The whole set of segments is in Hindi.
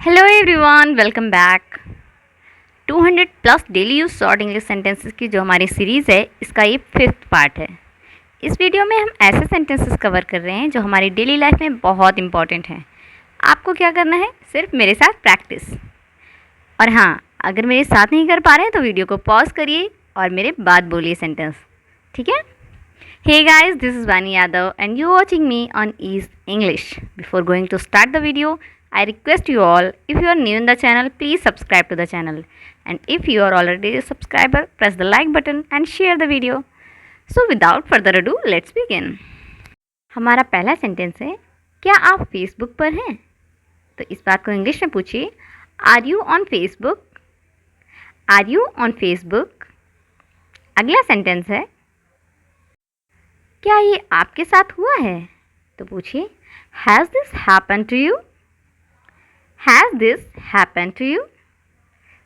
Hello everyone, welcome back. 200 plus daily use short English sentences की जो हमारी सीरीज़ है, इसका ये 5th पार्ट है। इस वीडियो में हम ऐसे सेंटेंसेस कवर कर रहे हैं जो हमारी डेली लाइफ में बहुत इंपॉर्टेंट हैं। आपको क्या करना है, सिर्फ मेरे साथ प्रैक्टिस। और हाँ, अगर मेरे साथ नहीं कर पा रहे हैं तो वीडियो को पॉज करिए और मेरे बाद बोलिए सेंटेंस, ठीक है? Hey guys, this is Vani Yadav and you're watching me on Ease English. Before going to start the video, I request you all, if you are new in the channel, please subscribe to the channel. And if you are already a subscriber, press the like button and share the video. So without further ado, let's begin. हमारा पहला सेंटेंस है, क्या आप फेसबुक पर हैं? तो इस बात को इंग्लिश में पूछिए, are you on Facebook? Are you on Facebook? अगला सेंटेंस है, क्या ये आपके साथ हुआ है? तो पूछिए, has this happen to you? Has this happen to you?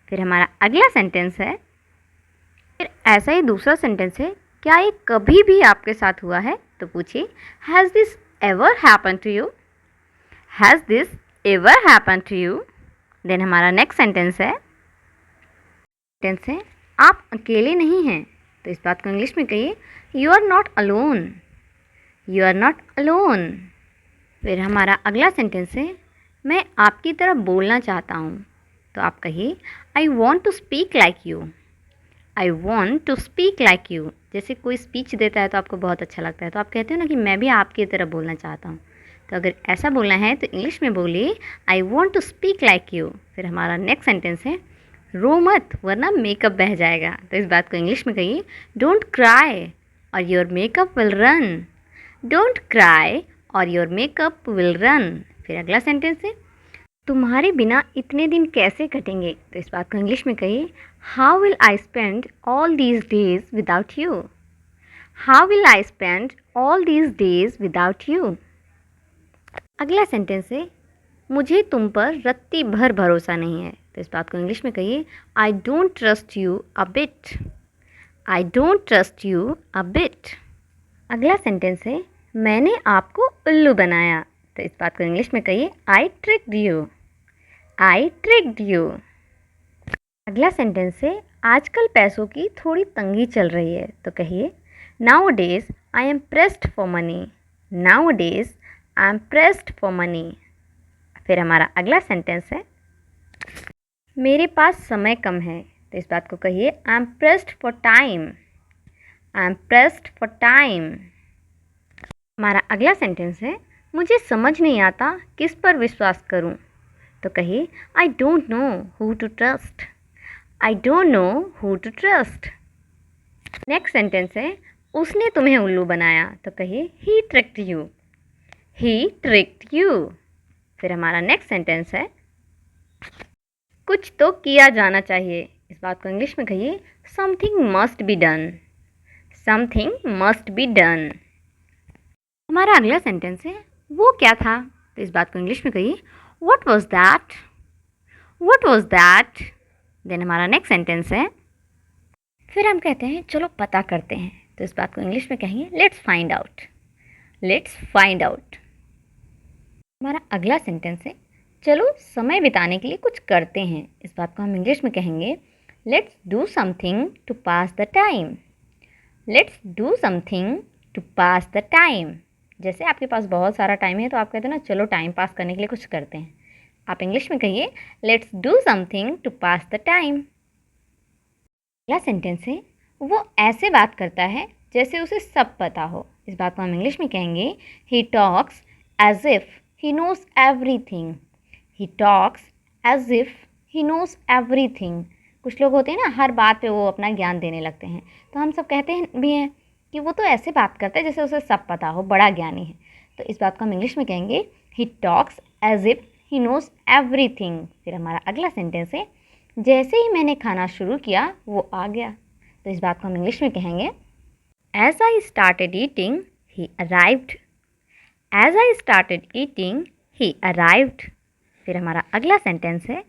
फिर हमारा अगला सेंटेंस है, फिर ऐसा ही दूसरा सेंटेंस है, क्या ये कभी भी आपके साथ हुआ है? तो पूछिए, has this ever happen to you? Has this ever happen to you? Then हमारा नेक्स्ट सेंटेंस है, आप अकेले नहीं हैं। तो इस बात को इंग्लिश में कहिए, you are not alone. You are not alone. फिर हमारा अगला सेंटेंस है, मैं आपकी तरह बोलना चाहता हूँ। तो आप कहिए, I want to speak like you. I want to speak like you. जैसे कोई स्पीच देता है तो आपको बहुत अच्छा लगता है, तो आप कहते हो ना कि मैं भी आपकी तरह बोलना चाहता हूँ। तो अगर ऐसा बोलना है तो इंग्लिश में बोलिए, I want to speak like you. फिर हमारा नेक्स्ट सेंटेंस है, रो मत वरना मेकअप बह जाएगा। तो इस बात को इंग्लिश में कहिए, डोंट क्राई और your makeup will run. Don't cry और योर मेकअप विल रन। फिर अगला सेंटेंस है, तुम्हारे बिना इतने दिन कैसे कटेंगे? तो इस बात को इंग्लिश में कहिए, how will I spend all these days without you. How will I spend all these days without you. अगला सेंटेंस है, मुझे तुम पर रत्ती भर भरोसा नहीं है। तो इस बात को इंग्लिश में कहिए, I don't trust you a bit. I don't trust you a bit. अगला सेंटेंस है, मैंने आपको उल्लू बनाया। तो इस बात को इंग्लिश में कहिए, I tricked you. I tricked you. अगला सेंटेंस है, आजकल पैसों की थोड़ी तंगी चल रही है। तो कहिए, now days I am pressed for money. Now days I am pressed for money. फिर हमारा अगला सेंटेंस है, मेरे पास समय कम है। तो इस बात को कहिए, I am pressed for time. I am pressed for time. हमारा अगला सेंटेंस है, मुझे समझ नहीं आता किस पर विश्वास करूं। तो कहिए, I don't know who to trust. I don't know who to trust. Next sentence है, उसने तुम्हें उल्लू बनाया। तो कहिए, he tricked you. He tricked you. फिर हमारा नेक्स्ट सेंटेंस है, कुछ तो किया जाना चाहिए। इस बात को इंग्लिश में कहिए, something must be done. Something must be done. हमारा अगला सेंटेंस है, वो क्या था? तो इस बात को इंग्लिश में कहिए, what was that. What was that. Then हमारा नेक्स्ट सेंटेंस है, फिर हम कहते हैं चलो पता करते हैं। तो इस बात को इंग्लिश में कहेंगे, let's find out. Let's find out. हमारा अगला सेंटेंस है, चलो समय बिताने के लिए कुछ करते हैं। इस बात को हम इंग्लिश में कहेंगे, let's do something to pass the time. Let's do something to pass the time. जैसे आपके पास बहुत सारा टाइम है तो आप कहते हैं ना, चलो टाइम पास करने के लिए कुछ करते हैं। आप इंग्लिश में कहिए, let's do something to pass the time. अगला सेंटेंस है, वो ऐसे बात करता है जैसे उसे सब पता हो। इस बात को हम इंग्लिश में कहेंगे, he talks as if he knows everything. He talks as if he knows everything. कुछ लोग होते हैं ना, हर बात पे वो अपना ज्ञान देने लगते हैं। तो हम सब कहते हैं भी हैं कि वो तो ऐसे बात करता है जैसे उसे सब पता हो, बड़ा ज्ञानी है। तो इस बात को हम इंग्लिश में कहेंगे, he talks as if he knows everything. फिर हमारा अगला सेंटेंस है, जैसे ही मैंने खाना शुरू किया वो आ गया। तो इस बात को हम इंग्लिश में कहेंगे, as I started eating, he arrived. As I started eating, he arrived. फिर हमारा अगला सेंटेंस है,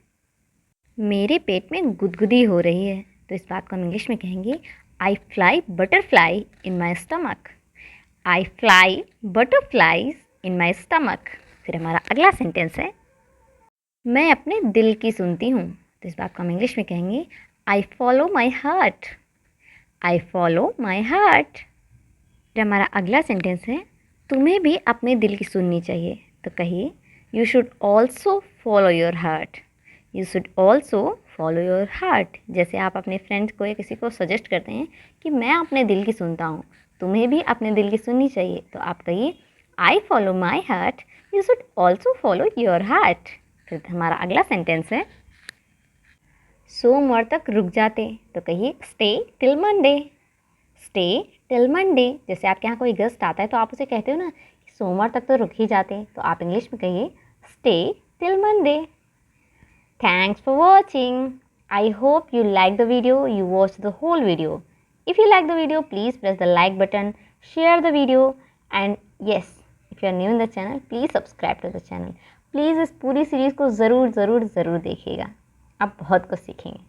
मेरे पेट में गुदगुदी हो रही है। तो इस बात को हम इंग्लिश में कहेंगे, आई fly butterfly in my stomach. I fly butterflies in my stomach. फिर हमारा अगला सेंटेंस है, मैं अपने दिल की सुनती हूँ। तो इस बात को हम इंग्लिश में कहेंगे I follow my heart. I follow my heart. फिर हमारा अगला सेंटेंस है तुम्हें भी अपने दिल की सुननी चाहिए। तो कहिए you should also follow your heart. You should also follow your heart. जैसे आप अपने फ्रेंड्स को या किसी को सजेस्ट करते हैं कि मैं अपने दिल की सुनता हूँ, तुम्हें भी अपने दिल की सुननी चाहिए, तो आप कहिए I follow my heart, you should also follow your heart. फिर हमारा अगला सेंटेंस है सोमवार तक रुक जाते। तो कहिए stay till Monday. Stay till Monday. जैसे आपके यहाँ कोई गेस्ट आता है तो आप उसे कहते हो ना कि सोमवार तक तो रुक ही जाते, तो आप इंग्लिश में कहिए stay till Monday. Thanks for watching. I hope you like the video, you watched the whole video. If you like the video, please press the like button, share the video, and yes, if you are new in the channel, please subscribe to the channel. Please इस पूरी सीरीज़ को ज़रूर ज़रूर ज़रूर देखिएगा, आप बहुत कुछ सीखेंगे।